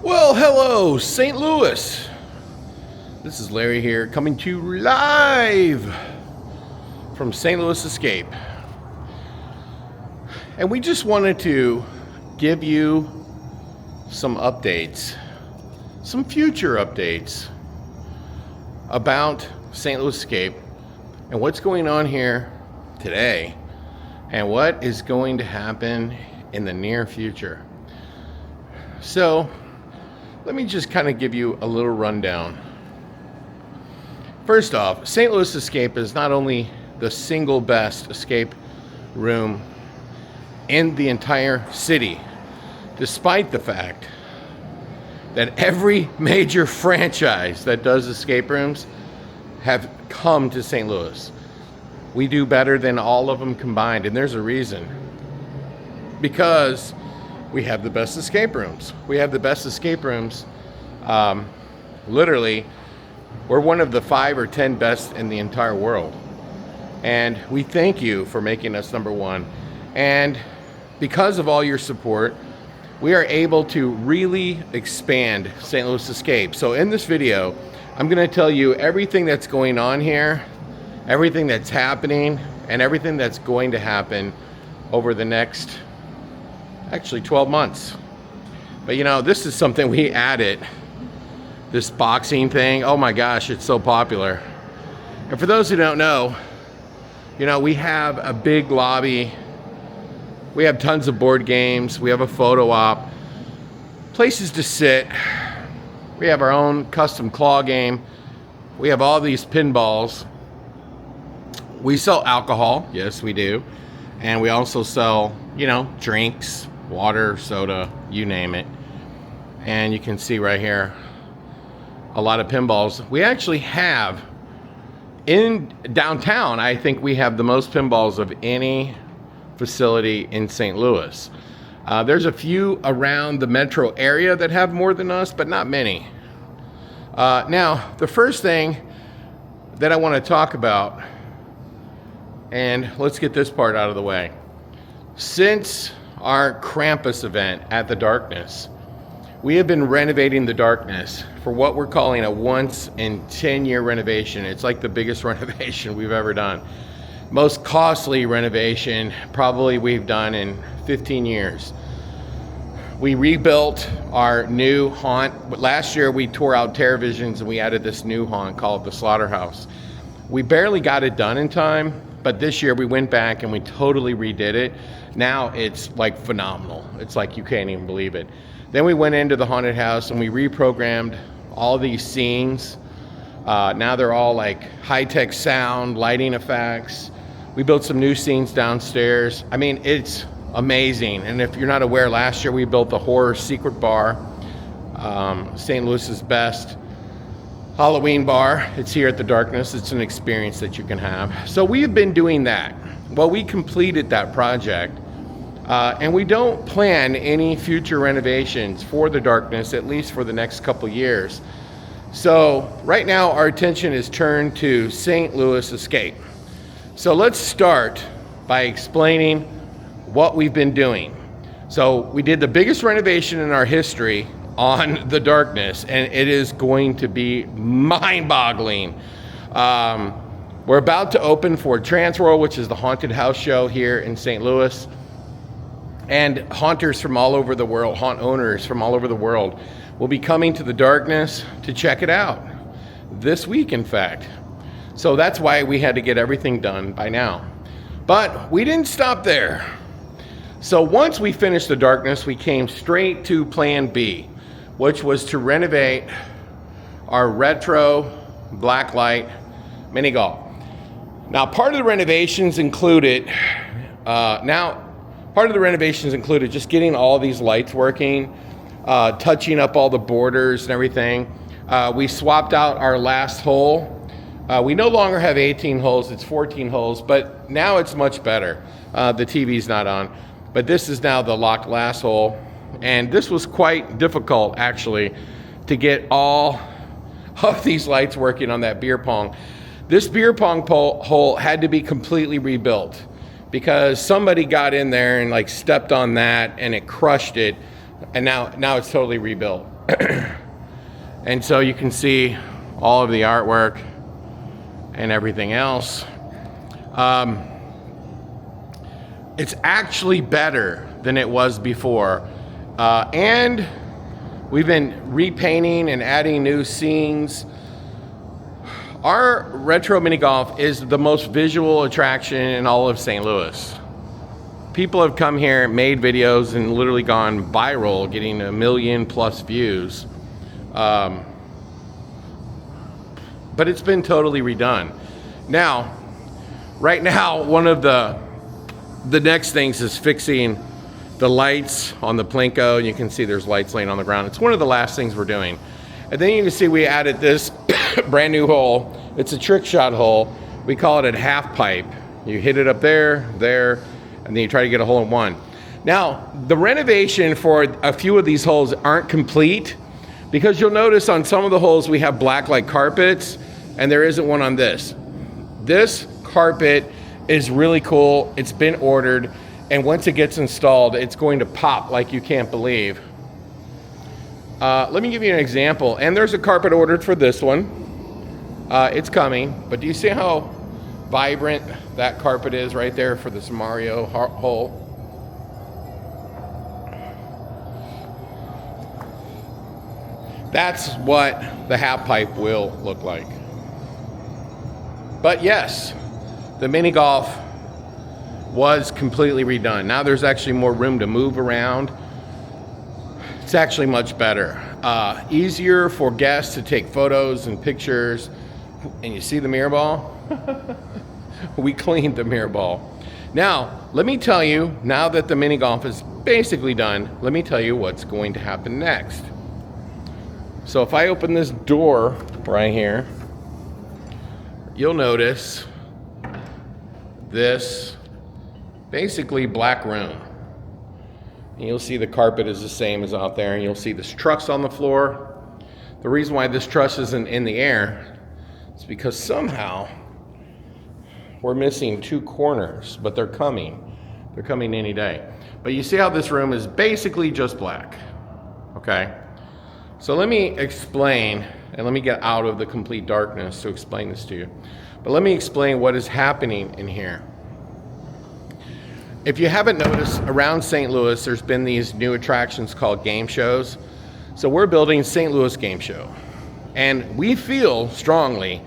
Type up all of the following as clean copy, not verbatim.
Well, hello, St. Louis. This is Larry here, coming to you live from St. Louis Escape. And we just wanted to give you some updates, some future updates about St. Louis Escape and what's going on here today and what is going to happen in the near future. So, let me just kind of give you a little rundown. First off, St. Louis Escape is not only the single best escape room in the entire city, despite the fact that every major franchise that does escape rooms have come to St. Louis. We do better than all of them combined, and there's a reason. Because we have the best escape rooms. We have the best escape rooms. Literally, we're one of the 5 or 10 best in the entire world. And we thank you for making us number one. And because of all your support, we are able to really expand St. Louis Escape. So in this video, I'm gonna tell you everything that's going on here, everything that's happening, and everything that's going to happen over the next actually 12 months. But you know, this is something we added, this boxing thing. Oh my gosh, it's so popular. And for those who don't know, you know, we have a big lobby. We have tons of board games. We have a photo op, places to sit. We have our own custom claw game. We have all these pinballs. We sell alcohol, yes we do. And we also sell, you know, drinks, water, soda, you name it. And you can see right here a lot of pinballs. We actually have in downtown, I think we have the most pinballs of any facility in St. Louis. There's a few around the metro area that have more than us, but not many. Now, the first thing that I want to talk about, and let's get this part out of the way. Since our Krampus event at the Darkness, we have been renovating the Darkness for what we're calling a once in 10-year renovation. It's like the biggest renovation we've ever done. Most costly renovation probably we've done in 15 years. We rebuilt our new haunt. Last year we tore out TerraVisions and we added this new haunt called the Slaughterhouse. We barely got it done in time, but this year we went back and we totally redid it. Now it's like phenomenal. It's like you can't even believe it. Then we went into the haunted house and we reprogrammed all these scenes. Now they're all like high-tech sound, lighting effects. We built some new scenes downstairs. I mean, it's amazing. And if you're not aware, last year we built the horror secret bar, St. Louis's best Halloween bar. It's here at the Darkness. It's an experience that you can have. So we have been doing that. Well, we completed that project, and we don't plan any future renovations for the Darkness, at least for the next couple years. So right now our attention is turned to St. Louis Escape. So let's start by explaining what we've been doing. So we did the biggest renovation in our history on the Darkness, and it is going to be mind-boggling. We're about to open for Transworld, which is the haunted house show here in St. Louis. And haunters from all over the world, haunt owners from all over the world, will be coming to the Darkness to check it out. This week, in fact. So that's why we had to get everything done by now. But we didn't stop there. So once we finished the Darkness, we came straight to Plan B, which was to renovate our retro Blacklight mini golf. Now, part of the renovations included just getting all these lights working, touching up all the borders and everything. We swapped out our last hole. We no longer have 18 holes, it's 14 holes, but now it's much better. The TV's not on, but this is now the locked last hole. And this was quite difficult, actually, to get all of these lights working on that beer pong. This beer pong hole had to be completely rebuilt because somebody got in there and like stepped on that and it crushed it And now it's totally rebuilt. And so you can see all of the artwork and everything else. It's actually better than it was before. And we've been repainting and adding new scenes. Our retro mini golf is the most visual attraction in all of St. Louis. People have come here, made videos, and literally gone viral, getting 1 million+ views. But it's been totally redone. Now, right now, one of the next things is fixing the lights on the Plinko, and you can see there's lights laying on the ground. It's one of the last things we're doing. And then you can see we added this brand new hole. It's a trick shot hole. We call it a half pipe. You hit it up there, and then you try to get a hole in one. Now, the renovation for a few of these holes aren't complete, because you'll notice on some of the holes we have blacklight carpets, and there isn't one on this. This carpet is really cool. It's been ordered, and once it gets installed, it's going to pop like you can't believe. Let me give you an example. And there's a carpet ordered for this one. It's coming, but do you see how vibrant that carpet is right there for this Mario hole? That's what the half pipe will look like. But yes, the mini golf was completely redone. Now there's actually more room to move around. It's actually much better. Easier for guests to take photos and pictures. And you see the mirror ball? We cleaned the mirror ball. Now, let me tell you, now that the mini golf is basically done, let me tell you what's going to happen next. So if I open this door right here, you'll notice this basically black room. And you'll see the carpet is the same as out there, and you'll see this truss on the floor. The reason why this truss isn't in the air is because somehow we're missing 2 corners, but they're coming. They're coming any day. But you see how this room is basically just black, okay? So let me explain, and let me get out of the complete darkness to explain this to you. But let me explain what is happening in here. If you haven't noticed, around St. Louis, there's been these new attractions called game shows. So we're building St. Louis Game Show. And we feel strongly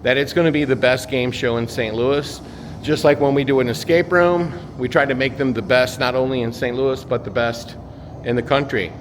that it's going to be the best game show in St. Louis. Just like when we do an escape room, we try to make them the best, not only in St. Louis, but the best in the country.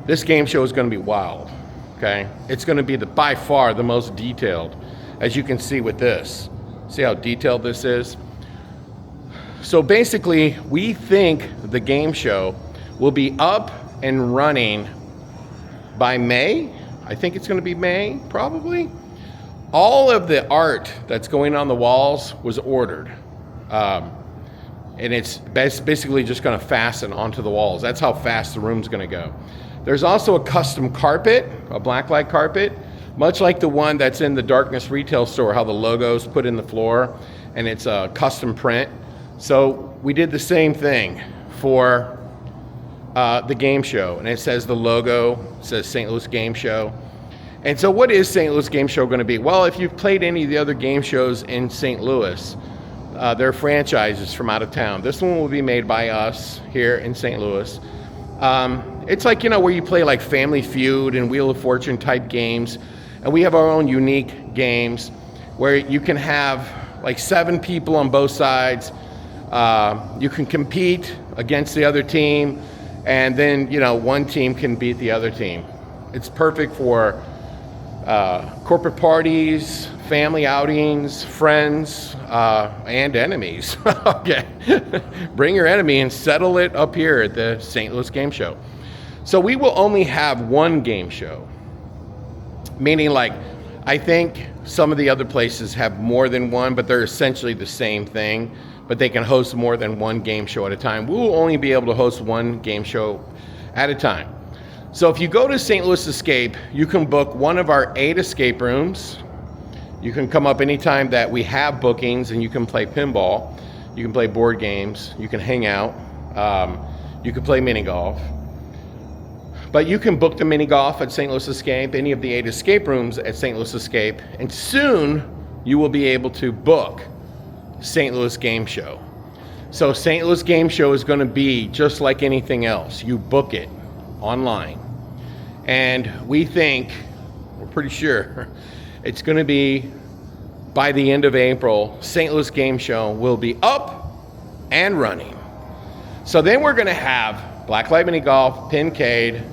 This game show is going to be wild, okay? It's going to be by far the most detailed, as you can see with this. See how detailed this is? So basically, we think the game show will be up and running by May. I think it's going to be May, probably. All of the art that's going on the walls was ordered. And it's basically just going to fasten onto the walls. That's how fast the room's going to go. There's also a custom carpet, a blacklight carpet, much like the one that's in the Darkness retail store, how the logo's put in the floor, and it's a custom print. So we did the same thing for the game show, and it says the logo, says St. Louis Game Show. And so what is St. Louis Game Show going to be? Well, if you've played any of the other game shows in St. Louis, they're franchises from out of town. This one will be made by us here in St. Louis. It's like, you know, where you play like Family Feud and Wheel of Fortune type games. And we have our own unique games where you can have like 7 people on both sides. You can compete against the other team, and then, you know, one team can beat the other team. It's perfect for corporate parties, family outings, friends, and enemies. Okay. Bring your enemy and settle it up here at the St. Louis Game Show. So we will only have one game show, meaning like, I think some of the other places have more than one, but they're essentially the same thing, but they can host more than one game show at a time. We will only be able to host one game show at a time. So if you go to St. Louis Escape, you can book one of our 8 escape rooms. You can come up anytime that we have bookings, and you can play pinball. You can play board games. You can hang out. You can play mini golf. But you can book the mini golf at St. Louis Escape, any of the 8 escape rooms at St. Louis Escape, and soon you will be able to book St. Louis Game Show. So St. Louis Game Show is going to be just like anything else. You book it online. And we're pretty sure, it's going to be by the end of April, St. Louis Game Show will be up and running. So then we're going to have Blacklight Mini Golf, Pincade,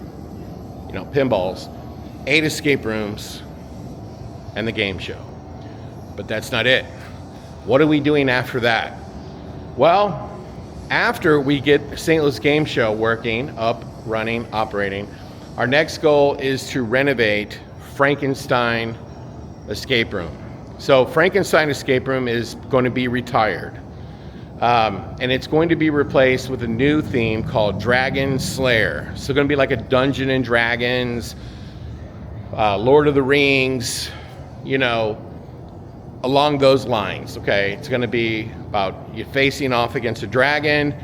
pinballs, 8 escape rooms, and the game show. But that's not it. What are we doing after that? Well, after we get St. Louis Game Show working, up, running, operating, our next goal is to renovate Frankenstein Escape Room. So Frankenstein Escape Room is going to be retired. And it's going to be replaced with a new theme called Dragon Slayer. So it's going to be like a Dungeons and Dragons, Lord of the Rings, along those lines, okay? It's going to be about you facing off against a dragon,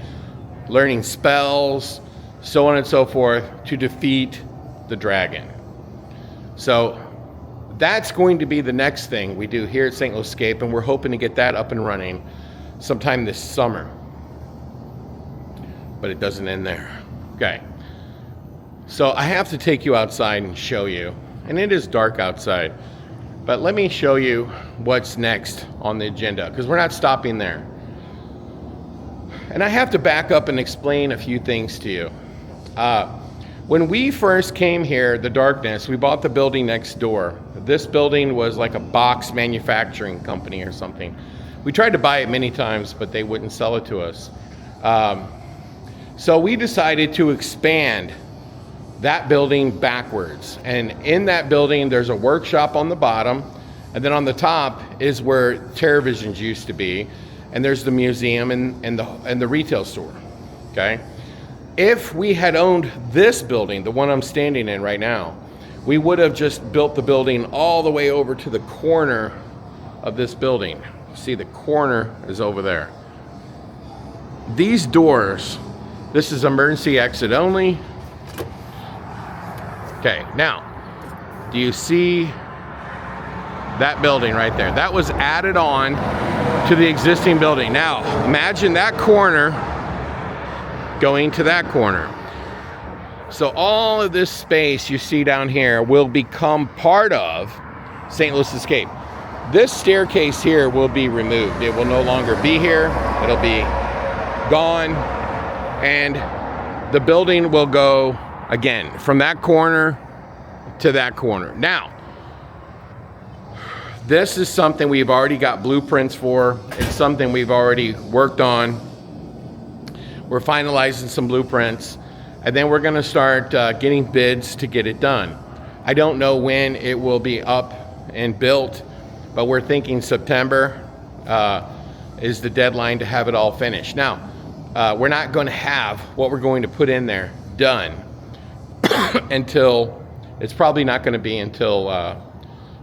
learning spells, so on and so forth, to defeat the dragon. So that's going to be the next thing we do here at St. Louis Escape, and we're hoping to get that up and running sometime this summer. But it doesn't end there. Okay. So I have to take you outside and show you, and it is dark outside, but let me show you what's next on the agenda, because we're not stopping there. And I have to back up and explain a few things to you. When we first came here, the darkness, we bought the building next door. This building was like a box manufacturing company or something. We tried to buy it many times, but they wouldn't sell it to us. So we decided to expand that building backwards. And in that building, there's a workshop on the bottom, and then on the top is where TerraVisions used to be, and there's the museum and the retail store, okay? If we had owned this building, the one I'm standing in right now, we would have just built the building all the way over to the corner of this building. See, the corner is over there. These doors, this is emergency exit only. Okay, now, do you see that building right there? That was added on to the existing building. Now, imagine that corner going to that corner. So all of this space you see down here will become part of St. Louis Escape. This staircase here will be removed. It will no longer be here. It'll be gone. And the building will go again from that corner to that corner. Now, this is something we've already got blueprints for. It's something we've already worked on. We're finalizing some blueprints, and then we're gonna start getting bids to get it done. I don't know when it will be up and built, but we're thinking September is the deadline to have it all finished. Now, we're not gonna have what we're going to put in there done until, it's probably not gonna be until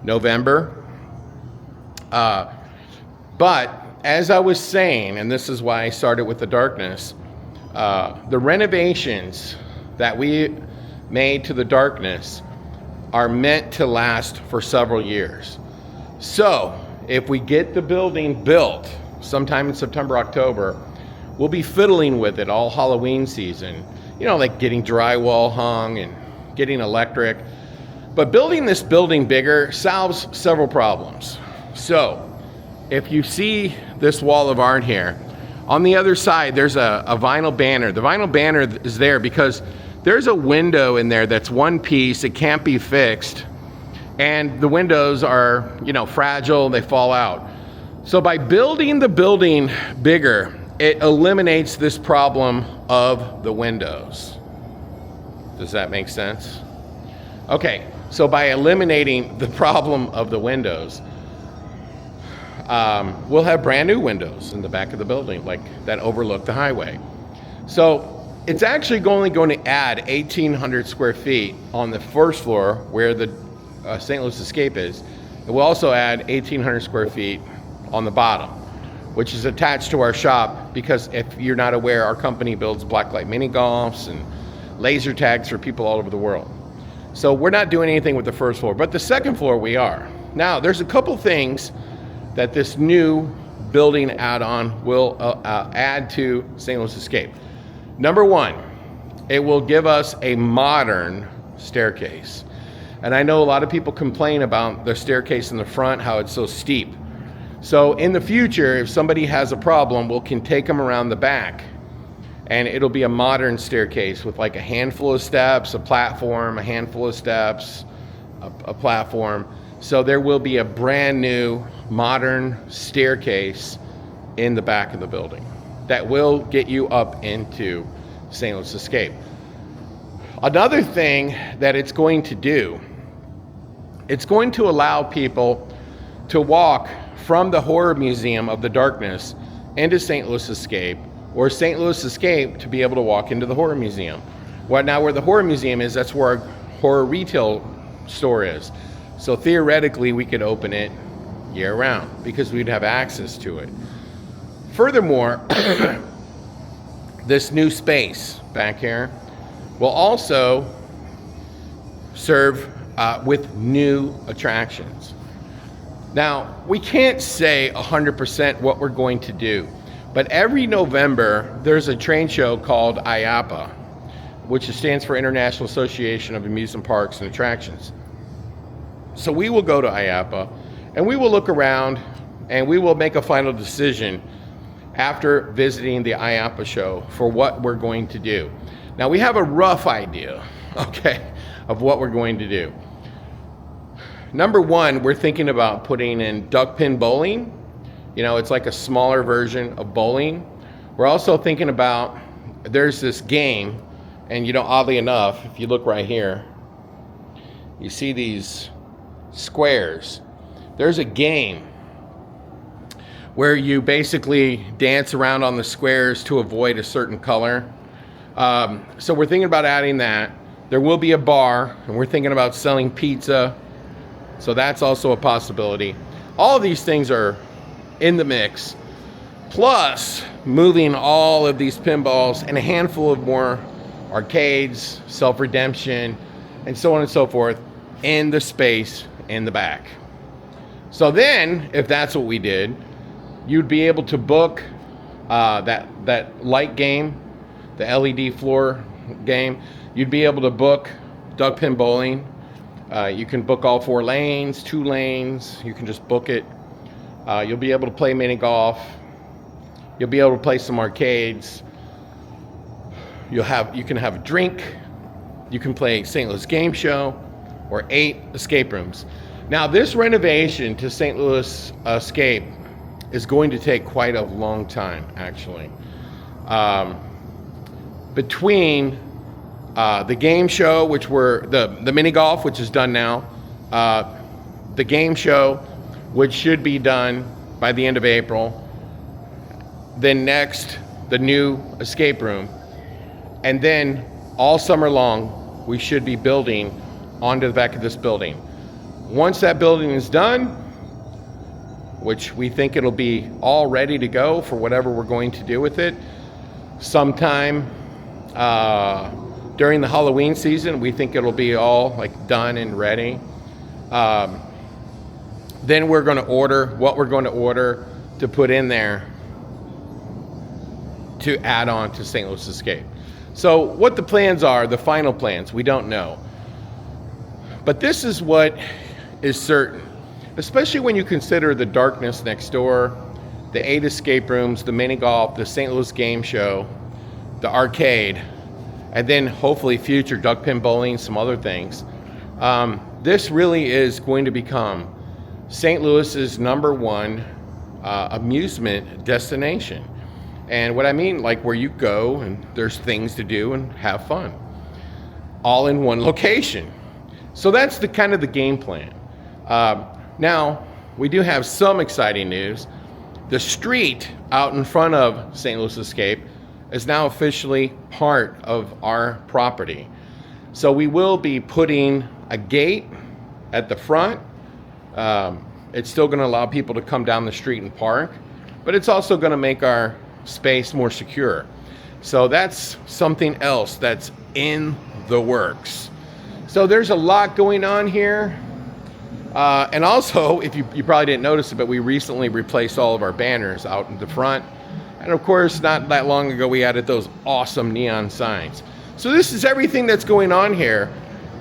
November. But as I was saying, and this is why I started with the darkness, the renovations that we made to the darkness are meant to last for several years. So if we get the building built sometime in September, October, we'll be fiddling with it all Halloween season. You know, like getting drywall hung and getting electric. But building this building bigger solves several problems. So if you see this wall of art here, on the other side, there's a vinyl banner. The vinyl banner is there because there's a window in there that's one piece. It can't be fixed. And the windows are, you know, fragile. They fall out. So by building the building bigger, it eliminates this problem of the windows. Does that make sense? Okay, so by eliminating the problem of the windows, we'll have brand new windows in the back of the building, like that overlook the highway. So it's actually only going to add 1,800 square feet on the first floor where the St. Louis Escape is. It will also add 1,800 square feet on the bottom, which is attached to our shop, because if you're not aware, our company builds Blacklight mini golfs and laser tags for people all over the world. So we're not doing anything with the first floor, but the second floor we are. Now, there's a couple things that this new building add-on will add to St. Louis Escape. Number one, it will give us a modern staircase. And I know a lot of people complain about the staircase in the front, how it's so steep. So in the future, if somebody has a problem, we can take them around the back, and it'll be a modern staircase with like a handful of steps, a platform, a handful of steps, a platform. So there will be a brand new modern staircase in the back of the building that will get you up into St. Louis Escape. Another thing that it's going to do, it's going to allow people to walk from the Horror Museum of the Darkness into St. Louis Escape, or St. Louis Escape to be able to walk into the Horror Museum. Now where the Horror Museum is, that's where our horror retail store is. So theoretically, we could open it year-round because we'd have access to it. Furthermore, this new space back here will also serve with new attractions. Now, we can't say 100% what we're going to do, but every November, there's a train show called IAAPA, which stands for International Association of Amusement Parks and Attractions. So we will go to IAAPA, and we will look around, and we will make a final decision after visiting the IAAPA show for what we're going to do. Now, we have a rough idea, okay, of what we're going to do. Number one, we're thinking about putting in duck pin bowling. You know, it's like a smaller version of bowling. We're also thinking about, there's this game, and you know, oddly enough, if you look right here, you see these squares. There's a game where you basically dance around on the squares to avoid a certain color. So we're thinking about adding that. There will be a bar, and we're thinking about selling pizza. So that's also a possibility. All of these things are in the mix. Plus, moving all of these pinballs and a handful of more arcades, self-redemption, and so on and so forth in the space in the back. So then, if that's what we did, you'd be able to book that light game, the LED floor game. You'd be able to book duck pin bowling. You can book all 4 lanes, 2 lanes. You can just book it. You'll be able to play mini golf. You'll be able to play some arcades. You can have a drink. You can play St. Louis Game Show, or 8 escape rooms. Now, this renovation to St. Louis Escape is going to take quite a long time, actually. Between the game show, which were the mini golf, which is done now, the game show, which should be done by the end of April, then next, the new escape room, and then all summer long, we should be building onto the back of this building. Once that building is done, which we think it'll be all ready to go for whatever we're going to do with it, sometime during the Halloween season, we think it'll be all like done and ready. Then we're going to order what we're going to order to put in there to add on to St. Louis Escape. So what the plans are, the final plans, we don't know. But this is what is certain, especially when you consider the darkness next door, the 8 escape rooms, the mini golf, the St. Louis Game Show, the arcade, and then hopefully future duck pin bowling, some other things. This really is going to become St. Louis's #1 amusement destination. And what I mean, like where you go and there's things to do and have fun, all in one location. So that's the kind of the game plan. Now, we do have some exciting news. The street out in front of St. Louis Escape is now officially part of our property. So we will be putting a gate at the front. It's still going to allow people to come down the street and park, but it's also going to make our space more secure. So that's something else that's in the works. So there's a lot going on here. And also, if you probably didn't notice it, but we recently replaced all of our banners out in the front. And of course, not that long ago, we added those awesome neon signs. So this is everything that's going on here.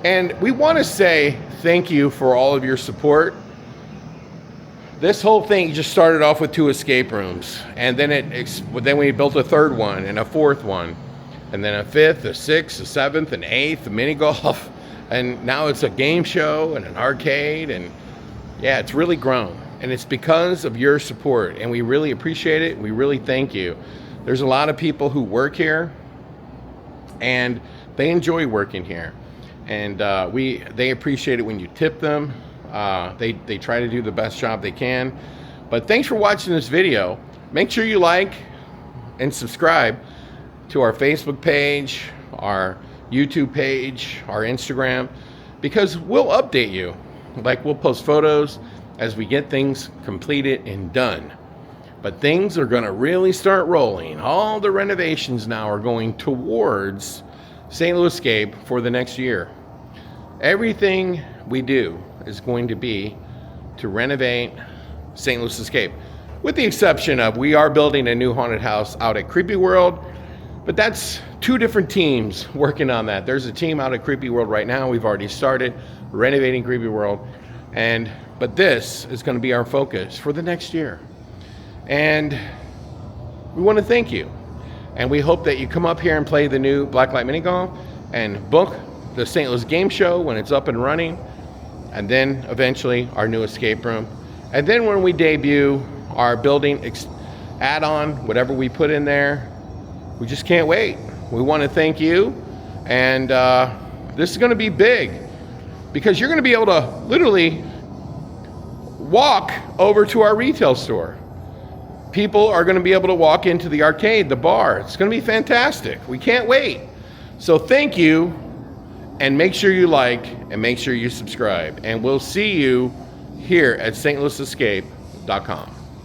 And we want to say thank you for all of your support. This whole thing just started off with 2 escape rooms. And then we built a 3rd one and a 4th one. And then a 5th, a 6th, a 7th, an 8th, a mini golf. And now it's a game show and an arcade, and yeah, it's really grown. And it's because of your support, and we really appreciate it. We really thank you. There's a lot of people who work here, and they enjoy working here. And they appreciate it when you tip them. They try to do the best job they can. But thanks for watching this video. Make sure you like and subscribe to our Facebook page, our YouTube page, our Instagram, because we'll update you. Like, we'll post photos as we get things completed and done. But things are gonna really start rolling. All the renovations now are going towards St. Louis Escape for the next year. Everything we do is going to be to renovate St. Louis Escape, with the exception of we are building a new haunted house out at Creepy World. But that's 2 different teams working on that. There's a team out at Creepy World right now. We've already started renovating Creepy World. But this is going to be our focus for the next year. And we want to thank you. And we hope that you come up here and play the new Blacklight Mini Golf and book the St. Louis Game Show when it's up and running. And then eventually our new escape room. And then when we debut our building add-on, whatever we put in there, we just can't wait. We want to thank you, and this is going to be big, because you're going to be able to literally walk over to our retail store. People are going to be able to walk into the arcade, the bar. It's going to be fantastic. We can't wait. So thank you, and make sure you like and make sure you subscribe, and we'll see you here at stlouisescape.com.